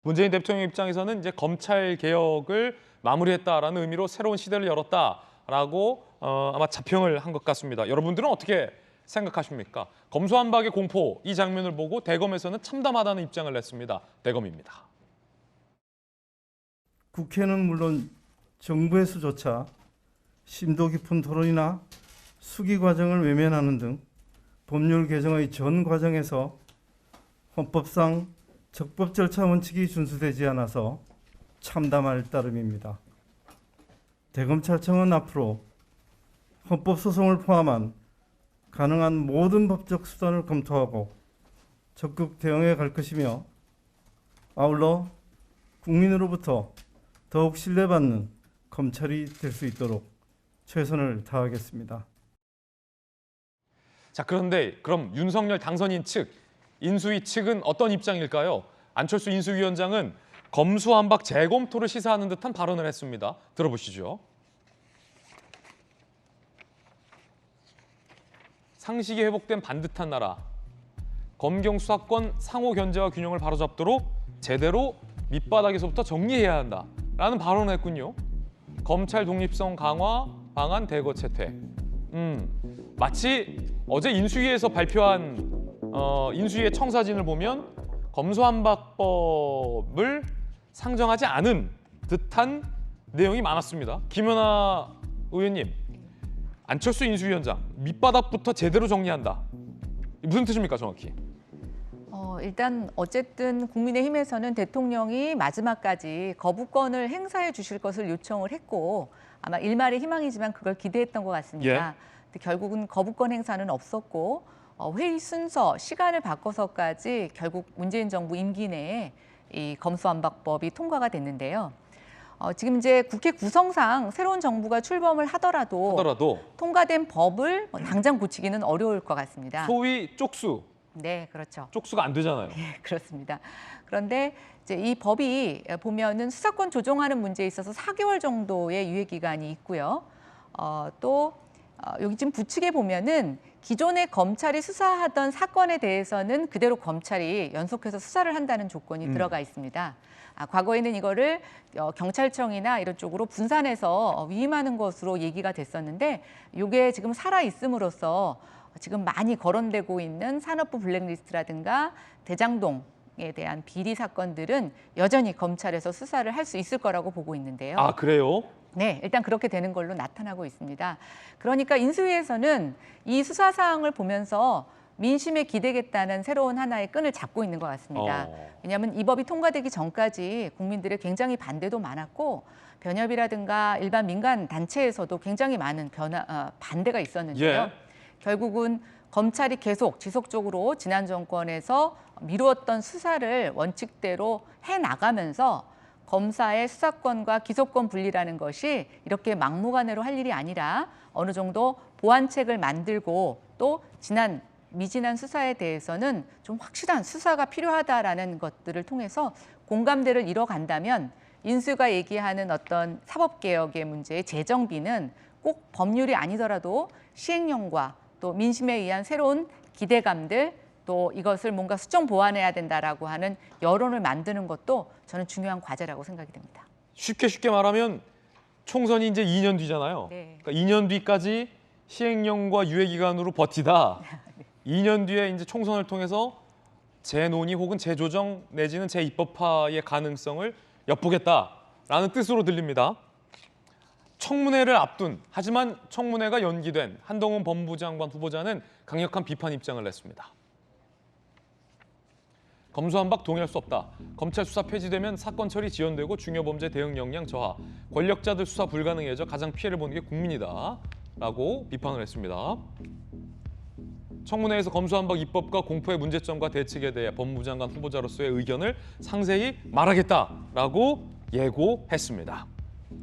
문재인 대통령 입장에서는 이제 검찰 개혁을 마무리했다라는 의미로 새로운 시대를 열었다라고 아마 자평을 한 것 같습니다. 여러분들은 어떻게 생각하십니까? 검수완박의 공포, 이 장면을 보고 대검에서는 참담하다는 입장을 냈습니다. 대검입니다. 국회는 물론 정부에서조차 심도 깊은 토론이나 수기 과정을 외면하는 등 법률 개정의 전 과정에서 헌법상 적법 절차 원칙이 준수되지 않아서 참담할 따름입니다. 대검찰청은 앞으로 헌법소송을 포함한 가능한 모든 법적 수단을 검토하고 적극 대응해 갈 것이며 아울러 국민으로부터 더욱 신뢰받는 검찰이 될 수 있도록 최선을 다하겠습니다. 자, 그런데 그럼 윤석열 당선인 측, 인수위 측은 어떤 입장일까요? 안철수 인수위원장은 검수완박 재검토를 시사하는 듯한 발언을 했습니다. 들어보시죠. 상식이 회복된 반듯한 나라, 검경 수사권 상호 견제와 균형을 바로잡도록 제대로 밑바닥에서부터 정리해야 한다라는 발언을 했군요. 검찰 독립성 강화 방안 대거 채택. 마치 어제 인수위에서 발표한 인수위의 청사진을 보면 검수완박법을 상정하지 않은 듯한 내용이 많았습니다. 김연아 의원님, 안철수 인수위원장 밑바닥부터 제대로 정리한다. 무슨 뜻입니까, 정확히? 일단 어쨌든 국민의힘에서는 대통령이 마지막까지 거부권을 행사해 주실 것을 요청을 했고 아마 일말의 희망이지만 그걸 기대했던 것 같습니다. 근데 결국은 거부권 행사는 없었고 회의 순서, 시간을 바꿔서까지 결국 문재인 정부 임기 내에 이 검수완박법이 통과가 됐는데요. 지금 이제 국회 구성상 새로운 정부가 출범을 하더라도 통과된 법을 당장 고치기는 어려울 것 같습니다. 소위 쪽수. 네, 그렇죠. 쪽수가 안 되잖아요. 네, 그렇습니다. 그런데 이제 이 법이 보면은 수사권 조정하는 문제에 있어서 4개월 정도의 유예 기간이 있고요. 또 여기 지금 부칙에 보면은 기존에 검찰이 수사하던 사건에 대해서는 그대로 검찰이 연속해서 수사를 한다는 조건이 들어가 있습니다. 과거에는 이거를 경찰청이나 이런 쪽으로 분산해서 위임하는 것으로 얘기가 됐었는데 이게 지금 살아 있음으로써 지금 많이 거론되고 있는 산업부 블랙리스트라든가 대장동에 대한 비리 사건들은 여전히 검찰에서 수사를 할 수 있을 거라고 보고 있는데요. 아, 그래요? 네, 일단 그렇게 되는 걸로 나타나고 있습니다. 그러니까 인수위에서는 이 수사 사항을 보면서 민심에 기대겠다는 새로운 하나의 끈을 잡고 있는 것 같습니다. 왜냐하면 이 법이 통과되기 전까지 국민들의 굉장히 반대도 많았고 변협이라든가 일반 민간 단체에서도 굉장히 많은 반대가 있었는데요. 결국은 검찰이 계속 지속적으로 지난 정권에서 미루었던 수사를 원칙대로 해나가면서 검사의 수사권과 기소권 분리라는 것이 이렇게 막무가내로 할 일이 아니라 어느 정도 보완책을 만들고 또 미진한 수사에 대해서는 좀 확실한 수사가 필요하다라는 것들을 통해서 공감대를 이뤄간다면 인수가 얘기하는 어떤 사법개혁의 문제의 재정비는 꼭 법률이 아니더라도 시행령과 또 민심에 의한 새로운 기대감들 또 이것을 뭔가 수정 보완해야 된다라고 하는 여론을 만드는 것도 저는 중요한 과제라고 생각이 됩니다. 쉽게 말하면 총선이 이제 2년 뒤잖아요. 네. 그러니까 2년 뒤까지 시행령과 유예 기간으로 버티다 2년 뒤에 이제 총선을 통해서 재논의 혹은 재조정 내지는 재입법화의 가능성을 엿보겠다라는 뜻으로 들립니다. 청문회를 앞둔 하지만 청문회가 연기된 한동훈 법무부 장관 후보자는 강력한 비판 입장을 냈습니다. 검수완박 동의할 수 없다. 검찰 수사 폐지되면 사건 처리 지연되고 중요 범죄 대응 역량 저하, 권력자들 수사 불가능해져 가장 피해를 보는 게 국민이다. 라고 비판을 했습니다. 청문회에서 검수완박 입법과 공포의 문제점과 대책에 대해 법무부 장관 후보자로서의 의견을 상세히 말하겠다라고 예고했습니다.